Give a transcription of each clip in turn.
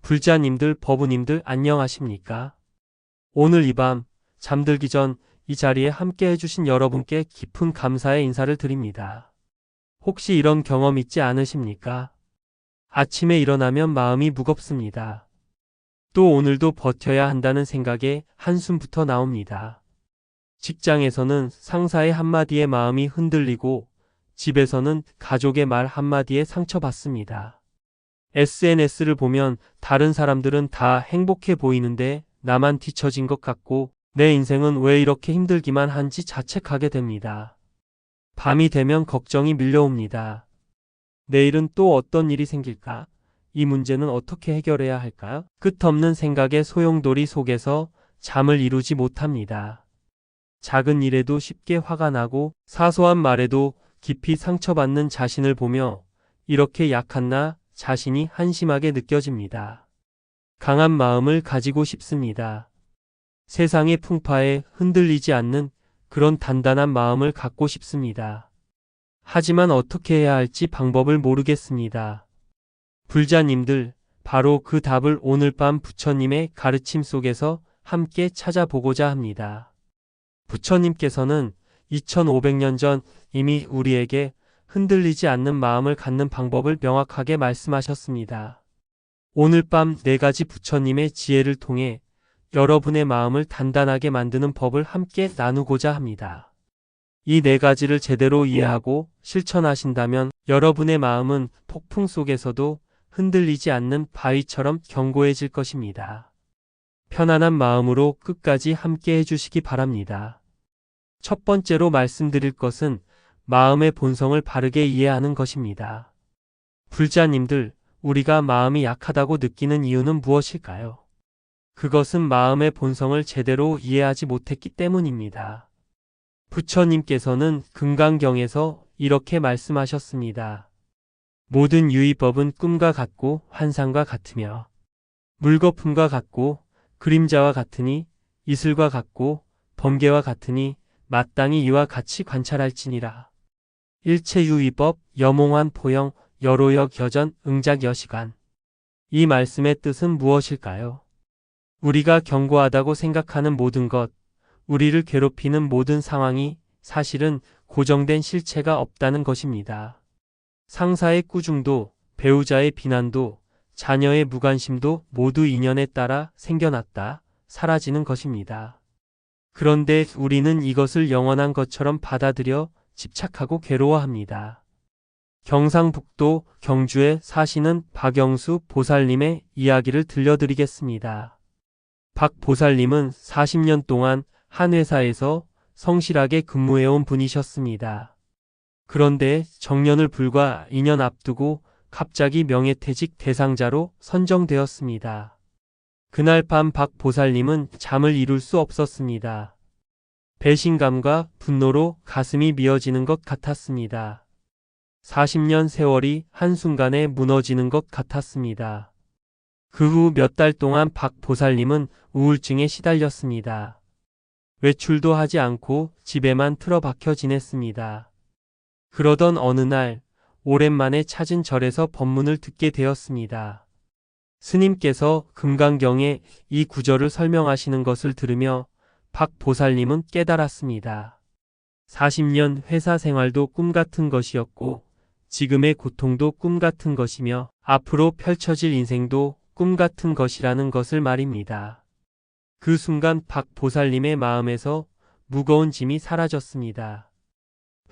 불자님들, 법우님들 안녕하십니까? 오늘 이 밤 잠들기 전 이 자리에 함께 해주신 여러분께 깊은 감사의 인사를 드립니다. 혹시 이런 경험 있지 않으십니까? 아침에 일어나면 마음이 무겁습니다. 또 오늘도 버텨야 한다는 생각에 한숨부터 나옵니다. 직장에서는 상사의 한마디에 마음이 흔들리고 집에서는 가족의 말 한마디에 상처받습니다. SNS를 보면 다른 사람들은 다 행복해 보이는데 나만 뒤처진 것 같고 내 인생은 왜 이렇게 힘들기만 한지 자책하게 됩니다. 밤이 되면 걱정이 밀려옵니다. 내일은 또 어떤 일이 생길까? 이 문제는 어떻게 해결해야 할까? 끝없는 생각의 소용돌이 속에서 잠을 이루지 못합니다. 작은 일에도 쉽게 화가 나고 사소한 말에도 깊이 상처받는 자신을 보며 이렇게 약한 나 자신이 한심하게 느껴집니다. 강한 마음을 가지고 싶습니다. 세상의 풍파에 흔들리지 않는 그런 단단한 마음을 갖고 싶습니다. 하지만 어떻게 해야 할지 방법을 모르겠습니다. 불자님들, 바로 그 답을 오늘 밤 부처님의 가르침 속에서 함께 찾아보고자 합니다. 부처님께서는 2500년 전 이미 우리에게 흔들리지 않는 마음을 갖는 방법을 명확하게 말씀하셨습니다. 오늘 밤 4가지 부처님의 지혜를 통해 여러분의 마음을 단단하게 만드는 법을 함께 나누고자 합니다. 이 4가지를 제대로 이해하고 실천하신다면 여러분의 마음은 폭풍 속에서도 흔들리지 않는 바위처럼 견고해질 것입니다. 편안한 마음으로 끝까지 함께 해주시기 바랍니다. 첫 번째로 말씀드릴 것은 마음의 본성을 바르게 이해하는 것입니다. 불자님들, 우리가 마음이 약하다고 느끼는 이유는 무엇일까요? 그것은 마음의 본성을 제대로 이해하지 못했기 때문입니다. 부처님께서는 금강경에서 이렇게 말씀하셨습니다. 모든 유의법은 꿈과 같고 환상과 같으며 물거품과 같고 그림자와 같으니 이슬과 같고 번개와 같으니 마땅히 이와 같이 관찰할지니라. 일체유의법, 여몽환 포영, 여로역 여전, 응작여시관. 이 말씀의 뜻은 무엇일까요? 우리가 견고하다고 생각하는 모든 것, 우리를 괴롭히는 모든 상황이 사실은 고정된 실체가 없다는 것입니다. 상사의 꾸중도, 배우자의 비난도, 자녀의 무관심도 모두 인연에 따라 생겨났다, 사라지는 것입니다. 그런데 우리는 이것을 영원한 것처럼 받아들여 집착하고 괴로워합니다. 경상북도 경주에 사시는 박영수 보살님의 이야기를 들려드리겠습니다. 박 보살님은 40년 동안 한 회사에서 성실하게 근무해온 분이셨습니다. 그런데 정년을 불과 2년 앞두고 갑자기 명예퇴직 대상자로 선정되었습니다. 그날 밤 박 보살님은 잠을 이룰 수 없었습니다. 배신감과 분노로 가슴이 미어지는 것 같았습니다. 40년 세월이 한순간에 무너지는 것 같았습니다. 그 후 몇 달 동안 박 보살님은 우울증에 시달렸습니다. 외출도 하지 않고 집에만 틀어박혀 지냈습니다. 그러던 어느 날 오랜만에 찾은 절에서 법문을 듣게 되었습니다. 스님께서 금강경에 이 구절을 설명하시는 것을 들으며 박 보살님은 깨달았습니다. 40년 회사 생활도 꿈같은 것이었고 지금의 고통도 꿈같은 것이며 앞으로 펼쳐질 인생도 꿈같은 것이라는 것을 말입니다. 그 순간 박 보살님의 마음에서 무거운 짐이 사라졌습니다.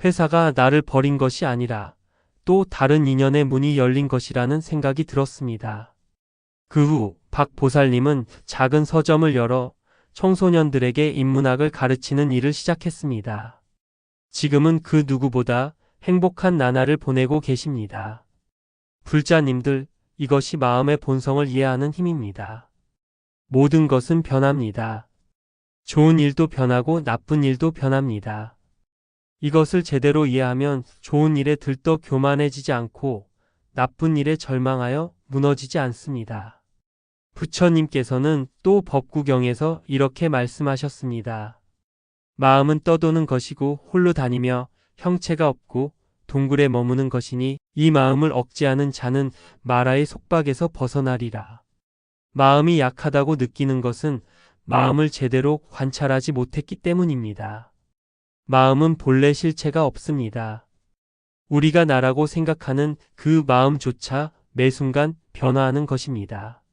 회사가 나를 버린 것이 아니라 또 다른 인연의 문이 열린 것이라는 생각이 들었습니다. 그 후 박 보살님은 작은 서점을 열어 청소년들에게 인문학을 가르치는 일을 시작했습니다. 지금은 그 누구보다 행복한 나날을 보내고 계십니다. 불자님들, 이것이 마음의 본성을 이해하는 힘입니다. 모든 것은 변합니다. 좋은 일도 변하고 나쁜 일도 변합니다. 이것을 제대로 이해하면 좋은 일에 들떠 교만해지지 않고 나쁜 일에 절망하여 무너지지 않습니다. 부처님께서는 또 법구경에서 이렇게 말씀하셨습니다. 마음은 떠도는 것이고 홀로 다니며 형체가 없고 동굴에 머무는 것이니 이 마음을 억제하는 자는 마라의 속박에서 벗어나리라. 마음이 약하다고 느끼는 것은 마음을 제대로 관찰하지 못했기 때문입니다. 마음은 본래 실체가 없습니다. 우리가 나라고 생각하는 그 마음조차 매 순간 변화하는 것입니다.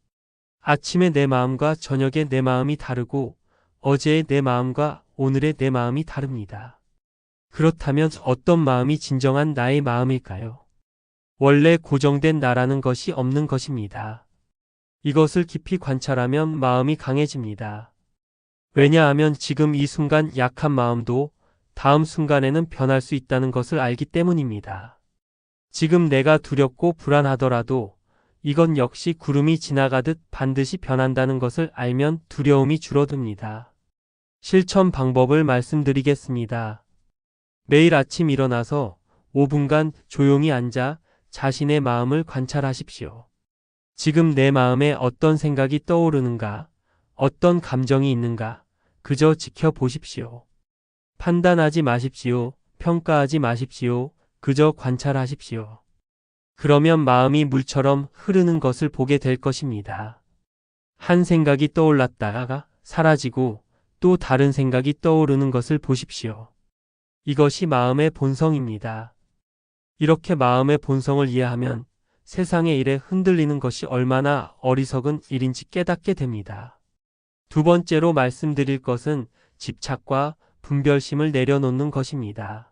아침에 내 마음과 저녁에 내 마음이 다르고 어제의 내 마음과 오늘의 내 마음이 다릅니다. 그렇다면 어떤 마음이 진정한 나의 마음일까요? 원래 고정된 나라는 것이 없는 것입니다. 이것을 깊이 관찰하면 마음이 강해집니다. 왜냐하면 지금 이 순간 약한 마음도 다음 순간에는 변할 수 있다는 것을 알기 때문입니다. 지금 내가 두렵고 불안하더라도 이건 역시 구름이 지나가듯 반드시 변한다는 것을 알면 두려움이 줄어듭니다. 실천 방법을 말씀드리겠습니다. 매일 아침 일어나서 5분간 조용히 앉아 자신의 마음을 관찰하십시오. 지금 내 마음에 어떤 생각이 떠오르는가, 어떤 감정이 있는가, 그저 지켜보십시오. 판단하지 마십시오. 평가하지 마십시오. 그저 관찰하십시오. 그러면 마음이 물처럼 흐르는 것을 보게 될 것입니다. 한 생각이 떠올랐다가 사라지고 또 다른 생각이 떠오르는 것을 보십시오. 이것이 마음의 본성입니다. 이렇게 마음의 본성을 이해하면 세상의 일에 흔들리는 것이 얼마나 어리석은 일인지 깨닫게 됩니다. 두 번째로 말씀드릴 것은 집착과 분별심을 내려놓는 것입니다.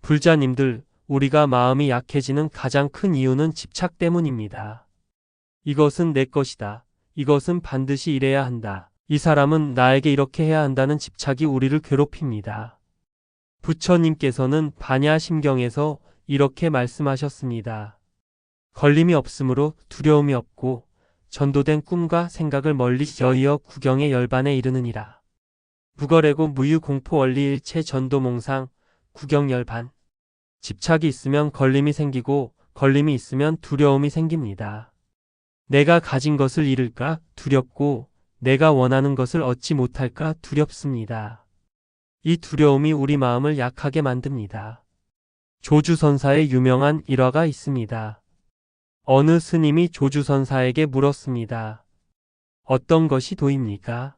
불자님들, 우리가 마음이 약해지는 가장 큰 이유는 집착 때문입니다. 이것은 내 것이다. 이것은 반드시 이래야 한다. 이 사람은 나에게 이렇게 해야 한다는 집착이 우리를 괴롭힙니다. 부처님께서는 반야심경에서 이렇게 말씀하셨습니다. 걸림이 없으므로 두려움이 없고 전도된 꿈과 생각을 멀리 여의어 구경의 열반에 이르느니라. 무거래고 무유공포 원리일체 전도몽상 구경열반. 집착이 있으면 걸림이 생기고 걸림이 있으면 두려움이 생깁니다. 내가 가진 것을 잃을까 두렵고 내가 원하는 것을 얻지 못할까 두렵습니다. 이 두려움이 우리 마음을 약하게 만듭니다. 조주선사의 유명한 일화가 있습니다. 어느 스님이 조주선사에게 물었습니다. 어떤 것이 도입니까?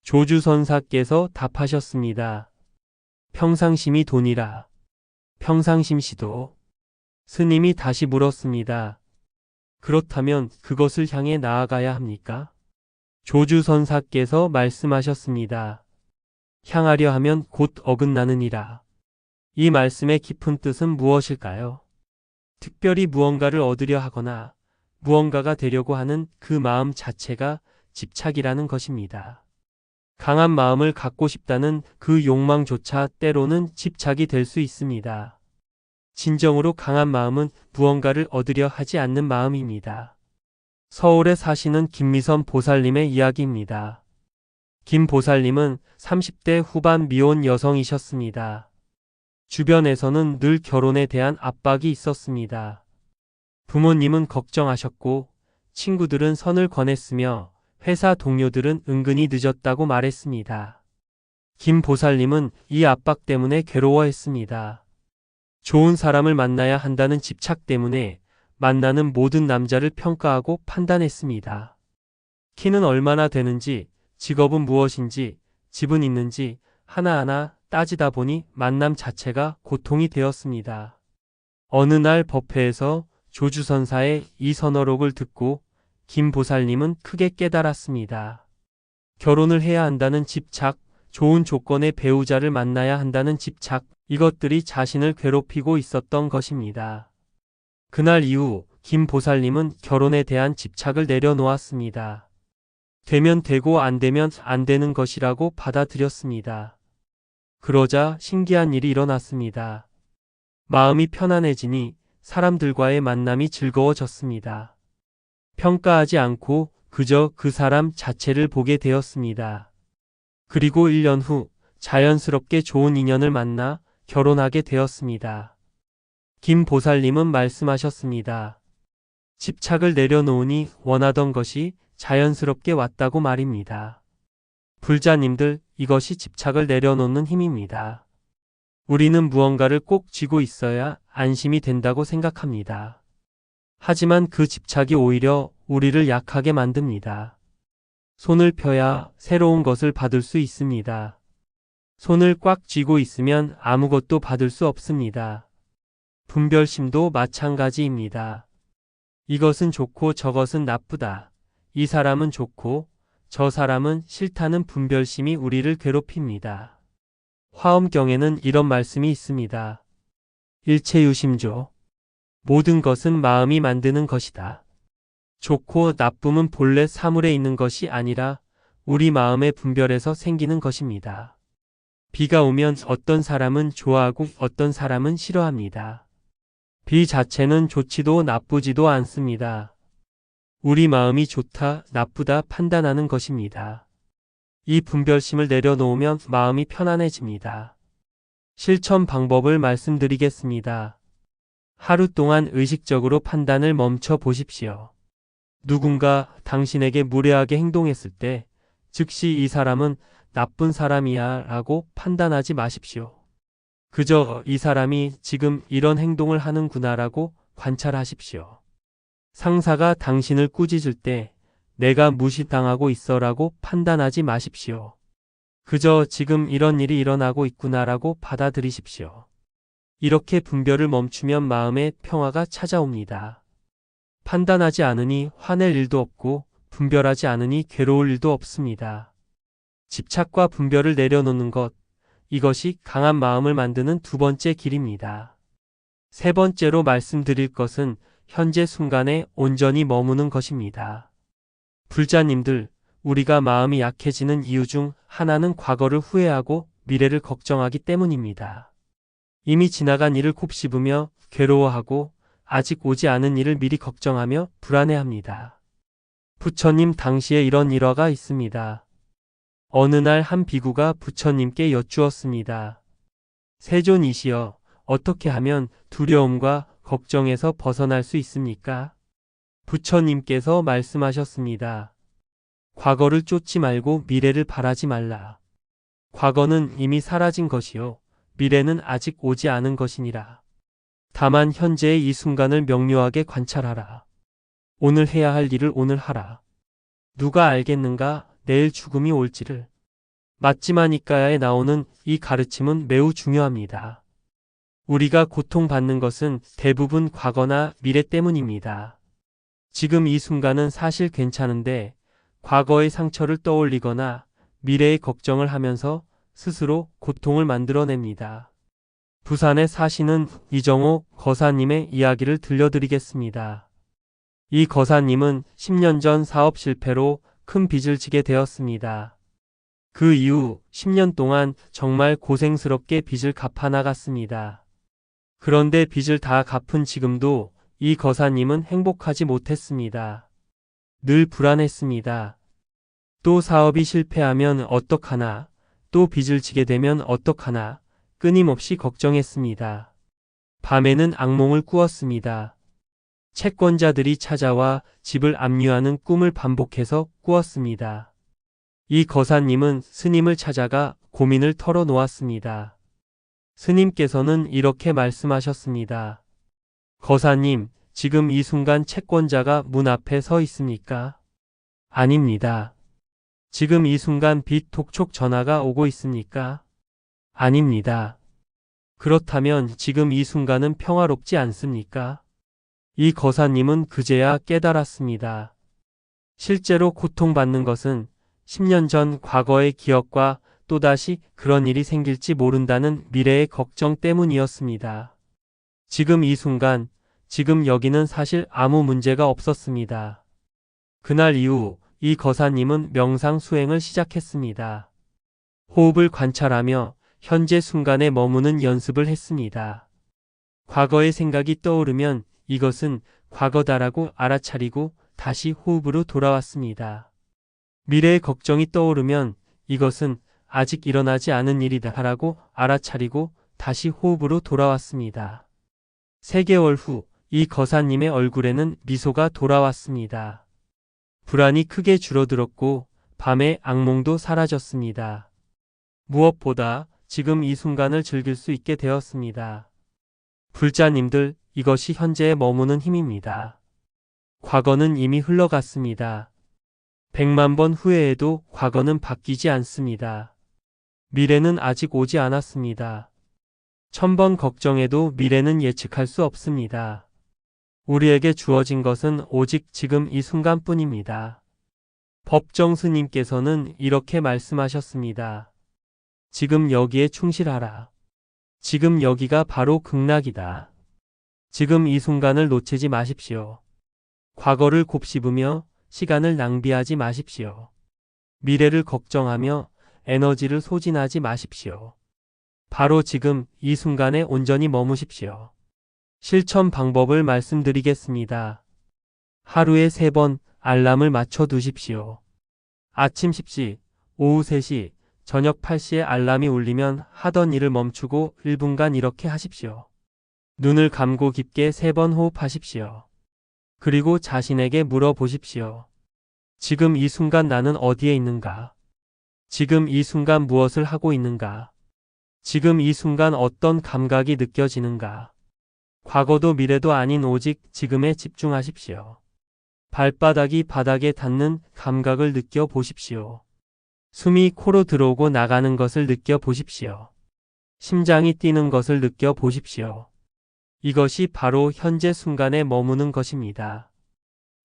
조주선사께서 답하셨습니다. 평상심이 돈이라. 평상심시도. 스님이 다시 물었습니다. 그렇다면 그것을 향해 나아가야 합니까? 조주선사께서 말씀하셨습니다. 향하려 하면 곧 어긋나느니라. 이 말씀의 깊은 뜻은 무엇일까요? 특별히 무언가를 얻으려 하거나 무언가가 되려고 하는 그 마음 자체가 집착이라는 것입니다. 강한 마음을 갖고 싶다는 그 욕망조차 때로는 집착이 될 수 있습니다. 진정으로 강한 마음은 무언가를 얻으려 하지 않는 마음입니다. 서울에 사시는 김미선 보살님의 이야기입니다. 김 보살님은 30대 후반 미혼 여성이셨습니다. 주변에서는 늘 결혼에 대한 압박이 있었습니다. 부모님은 걱정하셨고 친구들은 선을 권했으며 회사 동료들은 은근히 늦었다고 말했습니다. 김 보살님은 이 압박 때문에 괴로워했습니다. 좋은 사람을 만나야 한다는 집착 때문에 만나는 모든 남자를 평가하고 판단했습니다. 키는 얼마나 되는지, 직업은 무엇인지, 집은 있는지 하나하나 따지다 보니 만남 자체가 고통이 되었습니다. 어느 날 법회에서 조주선사의 이 선어록을 듣고 김 보살님은 크게 깨달았습니다. 결혼을 해야 한다는 집착, 좋은 조건의 배우자를 만나야 한다는 집착, 이것들이 자신을 괴롭히고 있었던 것입니다. 그날 이후 김 보살님은 결혼에 대한 집착을 내려놓았습니다. 되면 되고 안 되면 안 되는 것이라고 받아들였습니다. 그러자 신기한 일이 일어났습니다. 마음이 편안해지니 사람들과의 만남이 즐거워졌습니다. 평가하지 않고 그저 그 사람 자체를 보게 되었습니다. 그리고 1년 후 자연스럽게 좋은 인연을 만나 결혼하게 되었습니다. 김 보살님은 말씀하셨습니다. 집착을 내려놓으니 원하던 것이 자연스럽게 왔다고 말입니다. 불자님들, 이것이 집착을 내려놓는 힘입니다. 우리는 무언가를 꼭 쥐고 있어야 안심이 된다고 생각합니다. 하지만 그 집착이 오히려 우리를 약하게 만듭니다. 손을 펴야 새로운 것을 받을 수 있습니다. 손을 꽉 쥐고 있으면 아무것도 받을 수 없습니다. 분별심도 마찬가지입니다. 이것은 좋고 저것은 나쁘다. 이 사람은 좋고 저 사람은 싫다는 분별심이 우리를 괴롭힙니다. 화엄경에는 이런 말씀이 있습니다. 일체유심조. 모든 것은 마음이 만드는 것이다. 좋고 나쁨은 본래 사물에 있는 것이 아니라 우리 마음의 분별에서 생기는 것입니다. 비가 오면 어떤 사람은 좋아하고 어떤 사람은 싫어합니다. 비 자체는 좋지도 나쁘지도 않습니다. 우리 마음이 좋다, 나쁘다 판단하는 것입니다. 이 분별심을 내려놓으면 마음이 편안해집니다. 실천 방법을 말씀드리겠습니다. 하루 동안 의식적으로 판단을 멈춰 보십시오. 누군가 당신에게 무례하게 행동했을 때 즉시 이 사람은 나쁜 사람이야 라고 판단하지 마십시오. 그저 이 사람이 지금 이런 행동을 하는구나 라고 관찰하십시오. 상사가 당신을 꾸짖을 때 내가 무시당하고 있어 라고 판단하지 마십시오. 그저 지금 이런 일이 일어나고 있구나 라고 받아들이십시오. 이렇게 분별을 멈추면 마음의 평화가 찾아옵니다. 판단하지 않으니 화낼 일도 없고 분별하지 않으니 괴로울 일도 없습니다. 집착과 분별을 내려놓는 것, 이것이 강한 마음을 만드는 두 번째 길입니다. 세 번째로 말씀드릴 것은 현재 순간에 온전히 머무는 것입니다. 불자님들, 우리가 마음이 약해지는 이유 중 하나는 과거를 후회하고 미래를 걱정하기 때문입니다. 이미 지나간 일을 곱씹으며 괴로워하고 아직 오지 않은 일을 미리 걱정하며 불안해합니다. 부처님 당시에 이런 일화가 있습니다. 어느 날 한 비구가 부처님께 여쭈었습니다. 세존이시여, 어떻게 하면 두려움과 걱정에서 벗어날 수 있습니까? 부처님께서 말씀하셨습니다. 과거를 쫓지 말고 미래를 바라지 말라. 과거는 이미 사라진 것이요, 미래는 아직 오지 않은 것이니라. 다만 현재의 이 순간을 명료하게 관찰하라. 오늘 해야 할 일을 오늘 하라. 누가 알겠는가 내일 죽음이 올지를. 맞지마니까야에 나오는 이 가르침은 매우 중요합니다. 우리가 고통받는 것은 대부분 과거나 미래 때문입니다. 지금 이 순간은 사실 괜찮은데 과거의 상처를 떠올리거나 미래의 걱정을 하면서 스스로 고통을 만들어냅니다. 부산에 사시는 이정호 거사님의 이야기를 들려드리겠습니다. 이 거사님은 10년 전 사업 실패로 큰 빚을 지게 되었습니다. 그 이후 10년 동안 정말 고생스럽게 빚을 갚아 나갔습니다. 그런데 빚을 다 갚은 지금도 이 거사님은 행복하지 못했습니다. 늘 불안했습니다. 또 사업이 실패하면 어떡하나, 또 빚을 지게 되면 어떡하나, 끊임없이 걱정했습니다. 밤에는 악몽을 꾸었습니다. 채권자들이 찾아와 집을 압류하는 꿈을 반복해서 꾸었습니다. 이 거사님은 스님을 찾아가 고민을 털어놓았습니다. 스님께서는 이렇게 말씀하셨습니다. 거사님, 지금 이 순간 채권자가 문 앞에 서 있습니까? 아닙니다. 지금 이 순간 빚 독촉 전화가 오고 있습니까? 아닙니다. 그렇다면 지금 이 순간은 평화롭지 않습니까? 이 거사님은 그제야 깨달았습니다. 실제로 고통받는 것은 10년 전 과거의 기억과 또다시 그런 일이 생길지 모른다는 미래의 걱정 때문이었습니다. 지금 이 순간, 지금 여기는 사실 아무 문제가 없었습니다. 그날 이후 이 거사님은 명상 수행을 시작했습니다. 호흡을 관찰하며 현재 순간에 머무는 연습을 했습니다. 과거의 생각이 떠오르면 이것은 과거다라고 알아차리고 다시 호흡으로 돌아왔습니다. 미래의 걱정이 떠오르면 이것은 아직 일어나지 않은 일이다라고 알아차리고 다시 호흡으로 돌아왔습니다. 3개월 후 이 거사님의 얼굴에는 미소가 돌아왔습니다. 불안이 크게 줄어들었고 밤의 악몽도 사라졌습니다. 무엇보다 지금 이 순간을 즐길 수 있게 되었습니다. 불자님들, 이것이 현재에 머무는 힘입니다. 과거는 이미 흘러갔습니다. 100만 번 후회해도 과거는 바뀌지 않습니다. 미래는 아직 오지 않았습니다. 1000번 걱정해도 미래는 예측할 수 없습니다. 우리에게 주어진 것은 오직 지금 이 순간뿐입니다. 법정 스님께서는 이렇게 말씀하셨습니다. 지금 여기에 충실하라. 지금 여기가 바로 극락이다. 지금 이 순간을 놓치지 마십시오. 과거를 곱씹으며 시간을 낭비하지 마십시오. 미래를 걱정하며 에너지를 소진하지 마십시오. 바로 지금 이 순간에 온전히 머무십시오. 실천 방법을 말씀드리겠습니다. 하루에 3번 알람을 맞춰 두십시오. 아침 10시, 오후 3시, 저녁 8시에 알람이 울리면 하던 일을 멈추고 1분간 이렇게 하십시오. 눈을 감고 깊게 3번 호흡하십시오. 그리고 자신에게 물어보십시오. 지금 이 순간 나는 어디에 있는가? 지금 이 순간 무엇을 하고 있는가? 지금 이 순간 어떤 감각이 느껴지는가? 과거도 미래도 아닌 오직 지금에 집중하십시오. 발바닥이 바닥에 닿는 감각을 느껴보십시오. 숨이 코로 들어오고 나가는 것을 느껴보십시오. 심장이 뛰는 것을 느껴보십시오. 이것이 바로 현재 순간에 머무는 것입니다.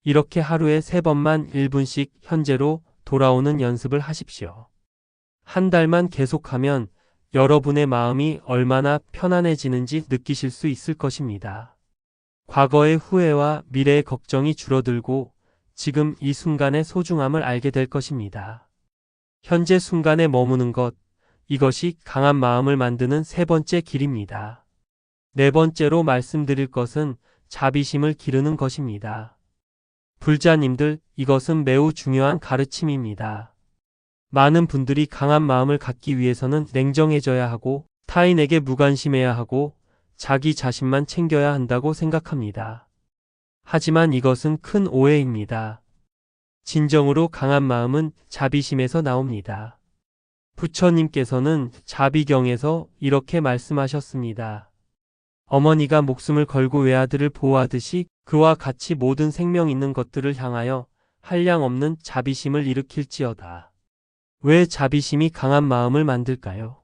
이렇게 하루에 3번만 1분씩 현재로 돌아오는 연습을 하십시오. 한 달만 계속하면 여러분의 마음이 얼마나 편안해지는지 느끼실 수 있을 것입니다. 과거의 후회와 미래의 걱정이 줄어들고 지금 이 순간의 소중함을 알게 될 것입니다. 현재 순간에 머무는 것, 이것이 강한 마음을 만드는 3번째 길입니다. 4번째로 말씀드릴 것은 자비심을 기르는 것입니다. 불자님들, 이것은 매우 중요한 가르침입니다. 많은 분들이 강한 마음을 갖기 위해서는 냉정해져야 하고 타인에게 무관심해야 하고 자기 자신만 챙겨야 한다고 생각합니다. 하지만 이것은 큰 오해입니다. 진정으로 강한 마음은 자비심에서 나옵니다. 부처님께서는 자비경에서 이렇게 말씀하셨습니다. 어머니가 목숨을 걸고 외아들을 보호하듯이 그와 같이 모든 생명 있는 것들을 향하여 한량 없는 자비심을 일으킬지어다. 왜 자비심이 강한 마음을 만들까요?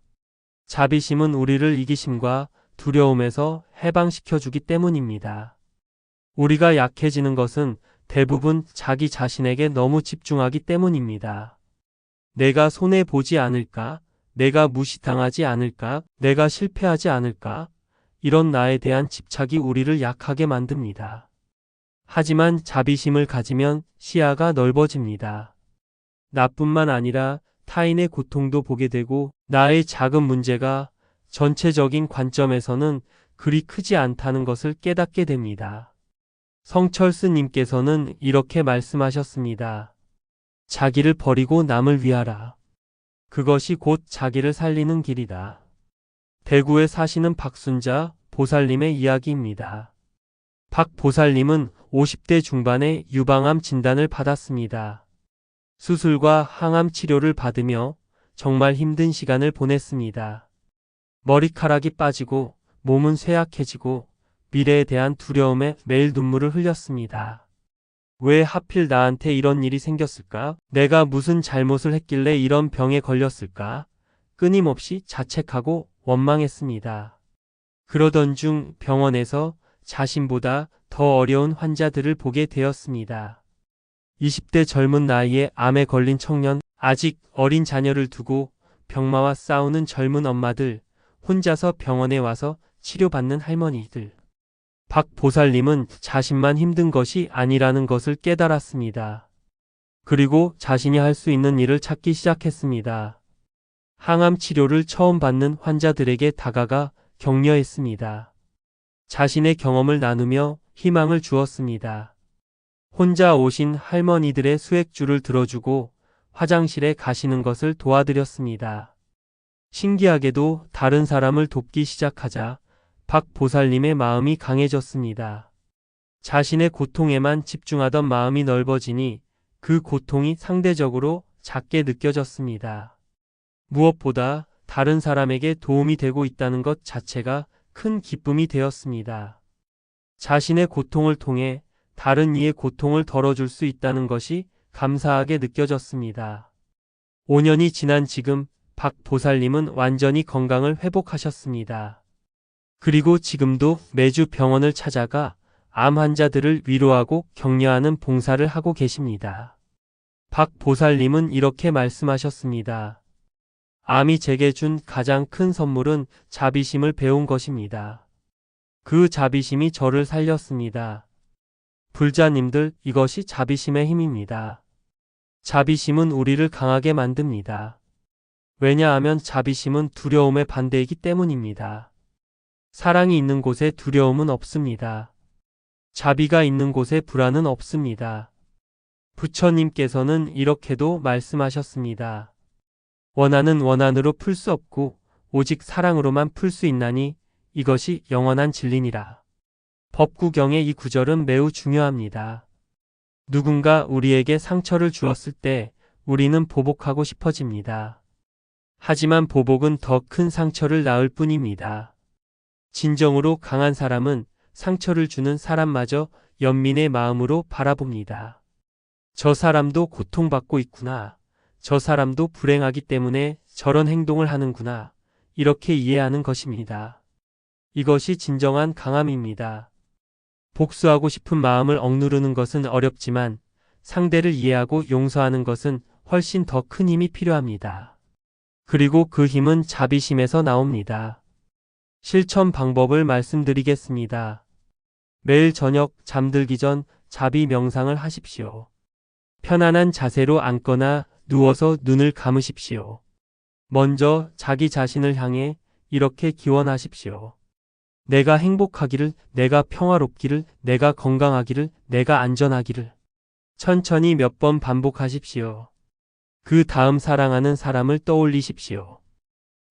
자비심은 우리를 이기심과 두려움에서 해방시켜주기 때문입니다. 우리가 약해지는 것은 대부분 자기 자신에게 너무 집중하기 때문입니다. 내가 손해보지 않을까? 내가 무시당하지 않을까? 내가 실패하지 않을까? 이런 나에 대한 집착이 우리를 약하게 만듭니다. 하지만 자비심을 가지면 시야가 넓어집니다. 나뿐만 아니라 타인의 고통도 보게 되고 나의 작은 문제가 전체적인 관점에서는 그리 크지 않다는 것을 깨닫게 됩니다. 성철스님께서는 이렇게 말씀하셨습니다. 자기를 버리고 남을 위하라. 그것이 곧 자기를 살리는 길이다. 대구에 사시는 박순자 보살님의 이야기입니다. 박 보살님은 50대 중반에 유방암 진단을 받았습니다. 수술과 항암 치료를 받으며 정말 힘든 시간을 보냈습니다. 머리카락이 빠지고 몸은 쇠약해지고 미래에 대한 두려움에 매일 눈물을 흘렸습니다. 왜 하필 나한테 이런 일이 생겼을까? 내가 무슨 잘못을 했길래 이런 병에 걸렸을까? 끊임없이 자책하고 원망했습니다. 그러던 중 병원에서 자신보다 더 어려운 환자들을 보게 되었습니다. 20대 젊은 나이에 암에 걸린 청년, 아직 어린 자녀를 두고 병마와 싸우는 젊은 엄마들, 혼자서 병원에 와서 치료받는 할머니들. 박 보살님은 자신만 힘든 것이 아니라는 것을 깨달았습니다. 그리고 자신이 할 수 있는 일을 찾기 시작했습니다. 항암 치료를 처음 받는 환자들에게 다가가 격려했습니다. 자신의 경험을 나누며 희망을 주었습니다. 혼자 오신 할머니들의 수액줄을 들어주고 화장실에 가시는 것을 도와드렸습니다. 신기하게도 다른 사람을 돕기 시작하자 박 보살님의 마음이 강해졌습니다. 자신의 고통에만 집중하던 마음이 넓어지니 그 고통이 상대적으로 작게 느껴졌습니다. 무엇보다 다른 사람에게 도움이 되고 있다는 것 자체가 큰 기쁨이 되었습니다. 자신의 고통을 통해 다른 이의 고통을 덜어줄 수 있다는 것이 감사하게 느껴졌습니다. 5년이 지난 지금 박 보살님은 완전히 건강을 회복하셨습니다. 그리고 지금도 매주 병원을 찾아가 암 환자들을 위로하고 격려하는 봉사를 하고 계십니다. 박 보살님은 이렇게 말씀하셨습니다. 암이 제게 준 가장 큰 선물은 자비심을 배운 것입니다. 그 자비심이 저를 살렸습니다. 불자님들, 이것이 자비심의 힘입니다. 자비심은 우리를 강하게 만듭니다. 왜냐하면 자비심은 두려움의 반대이기 때문입니다. 사랑이 있는 곳에 두려움은 없습니다. 자비가 있는 곳에 불안은 없습니다. 부처님께서는 이렇게도 말씀하셨습니다. 원한은 원한으로 풀 수 없고 오직 사랑으로만 풀 수 있나니 이것이 영원한 진리니라. 법구경의 이 구절은 매우 중요합니다. 누군가 우리에게 상처를 주었을 때 우리는 보복하고 싶어집니다. 하지만 보복은 더 큰 상처를 낳을 뿐입니다. 진정으로 강한 사람은 상처를 주는 사람마저 연민의 마음으로 바라봅니다. 저 사람도 고통받고 있구나. 저 사람도 불행하기 때문에 저런 행동을 하는구나. 이렇게 이해하는 것입니다. 이것이 진정한 강함입니다. 복수하고 싶은 마음을 억누르는 것은 어렵지만 상대를 이해하고 용서하는 것은 훨씬 더 큰 힘이 필요합니다. 그리고 그 힘은 자비심에서 나옵니다. 실천 방법을 말씀드리겠습니다. 매일 저녁 잠들기 전 자비 명상을 하십시오. 편안한 자세로 앉거나 누워서 눈을 감으십시오. 먼저 자기 자신을 향해 이렇게 기원하십시오. 내가 행복하기를, 내가 평화롭기를, 내가 건강하기를, 내가 안전하기를. 천천히 몇 번 반복하십시오. 그 다음 사랑하는 사람을 떠올리십시오.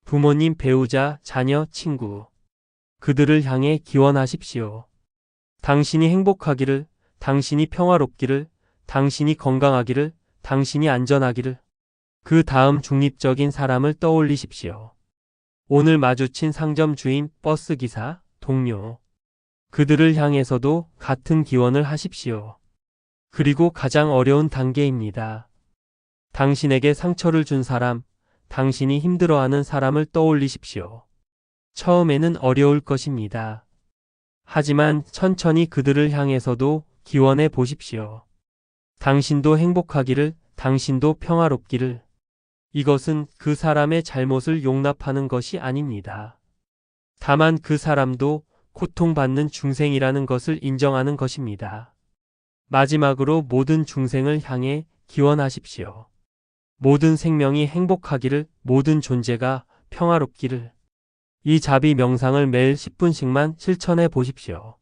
부모님, 배우자, 자녀, 친구. 그들을 향해 기원하십시오. 당신이 행복하기를, 당신이 평화롭기를, 당신이 건강하기를, 당신이 안전하기를. 그 다음 중립적인 사람을 떠올리십시오. 오늘 마주친 상점 주인, 버스 기사, 동료. 그들을 향해서도 같은 기원을 하십시오. 그리고 가장 어려운 단계입니다. 당신에게 상처를 준 사람, 당신이 힘들어하는 사람을 떠올리십시오. 처음에는 어려울 것입니다. 하지만 천천히 그들을 향해서도 기원해 보십시오. 당신도 행복하기를, 당신도 평화롭기를. 이것은 그 사람의 잘못을 용납하는 것이 아닙니다. 다만 그 사람도 고통받는 중생이라는 것을 인정하는 것입니다. 마지막으로 모든 중생을 향해 기원하십시오. 모든 생명이 행복하기를, 모든 존재가 평화롭기를. 이 자비 명상을 매일 10분씩만 실천해 보십시오.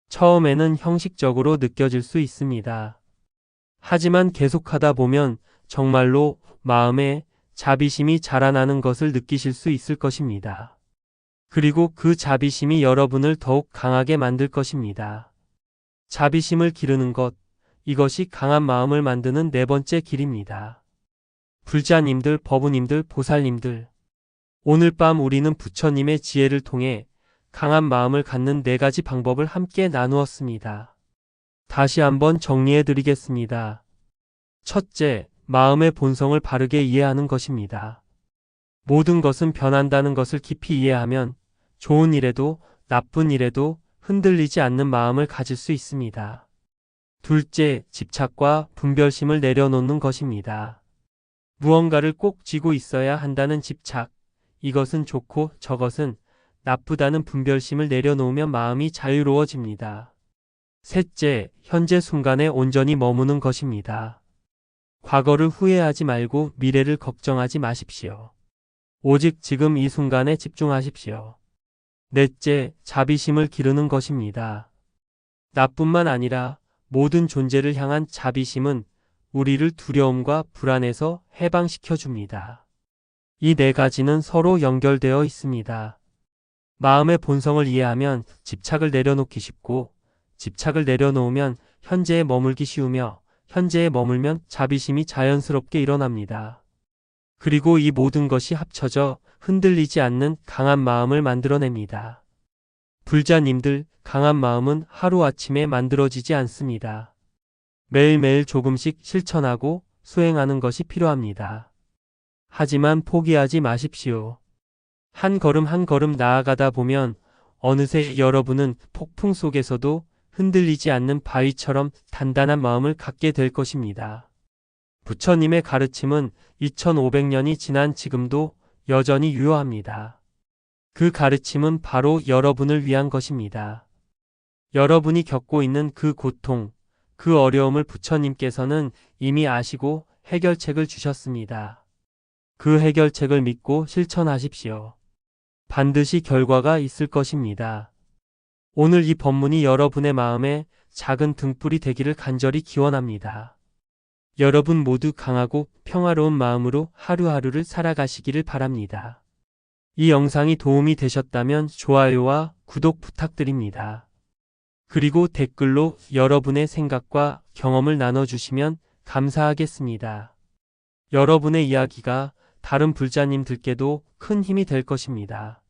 처음에는 형식적으로 느껴질 수 있습니다. 하지만 계속하다 보면 정말로 마음에 자비심이 자라나는 것을 느끼실 수 있을 것입니다. 그리고 그 자비심이 여러분을 더욱 강하게 만들 것입니다. 자비심을 기르는 것, 이것이 강한 마음을 만드는 네 번째 길입니다. 불자님들, 법우님들, 보살님들. 오늘 밤 우리는 부처님의 지혜를 통해 강한 마음을 갖는 네 가지 방법을 함께 나누었습니다. 다시 한번 정리해 드리겠습니다. 첫째, 마음의 본성을 바르게 이해하는 것입니다. 모든 것은 변한다는 것을 깊이 이해하면 좋은 일에도 나쁜 일에도 흔들리지 않는 마음을 가질 수 있습니다. 둘째, 집착과 분별심을 내려놓는 것입니다. 무언가를 꼭 쥐고 있어야 한다는 집착, 이것은 좋고 저것은 나쁘다는 분별심을 내려놓으면 마음이 자유로워집니다. 셋째, 현재 순간에 온전히 머무는 것입니다. 과거를 후회하지 말고 미래를 걱정하지 마십시오. 오직 지금 이 순간에 집중하십시오. 넷째, 자비심을 기르는 것입니다. 나뿐만 아니라 모든 존재를 향한 자비심은 우리를 두려움과 불안에서 해방시켜 줍니다. 이 네 가지는 서로 연결되어 있습니다. 마음의 본성을 이해하면 집착을 내려놓기 쉽고, 집착을 내려놓으면 현재에 머물기 쉬우며, 현재에 머물면 자비심이 자연스럽게 일어납니다. 그리고 이 모든 것이 합쳐져 흔들리지 않는 강한 마음을 만들어냅니다. 불자님들, 강한 마음은 하루아침에 만들어지지 않습니다. 매일매일 조금씩 실천하고 수행하는 것이 필요합니다. 하지만 포기하지 마십시오. 한 걸음 한 걸음 나아가다 보면 어느새 여러분은 폭풍 속에서도 흔들리지 않는 바위처럼 단단한 마음을 갖게 될 것입니다. 부처님의 가르침은 2500년이 지난 지금도 여전히 유효합니다. 그 가르침은 바로 여러분을 위한 것입니다. 여러분이 겪고 있는 그 고통, 그 어려움을 부처님께서는 이미 아시고 해결책을 주셨습니다. 그 해결책을 믿고 실천하십시오. 반드시 결과가 있을 것입니다. 오늘 이 법문이 여러분의 마음에 작은 등불이 되기를 간절히 기원합니다. 여러분 모두 강하고 평화로운 마음으로 하루하루를 살아가시기를 바랍니다. 이 영상이 도움이 되셨다면 좋아요와 구독 부탁드립니다. 그리고 댓글로 여러분의 생각과 경험을 나눠주시면 감사하겠습니다. 여러분의 이야기가 다른 불자님들께도 큰 힘이 될 것입니다.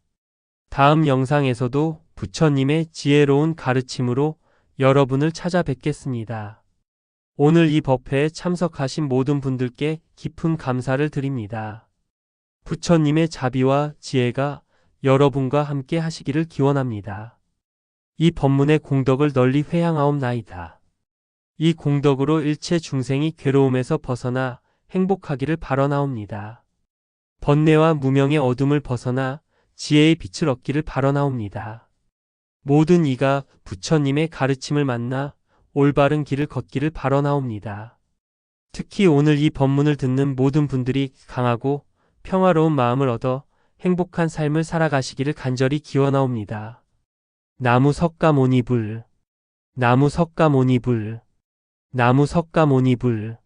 다음 영상에서도 부처님의 지혜로운 가르침으로 여러분을 찾아뵙겠습니다. 오늘 이 법회에 참석하신 모든 분들께 깊은 감사를 드립니다. 부처님의 자비와 지혜가 여러분과 함께 하시기를 기원합니다. 이 법문의 공덕을 널리 회향하옵나이다. 이 공덕으로 일체 중생이 괴로움에서 벗어나 행복하기를 바라나옵니다. 번뇌와 무명의 어둠을 벗어나 지혜의 빛을 얻기를 바라나옵니다. 모든 이가 부처님의 가르침을 만나 올바른 길을 걷기를 바라나옵니다. 특히 오늘 이 법문을 듣는 모든 분들이 강하고 평화로운 마음을 얻어 행복한 삶을 살아가시기를 간절히 기원하옵니다. 나무 석가모니불, 나무 석가모니불, 나무 석가모니불.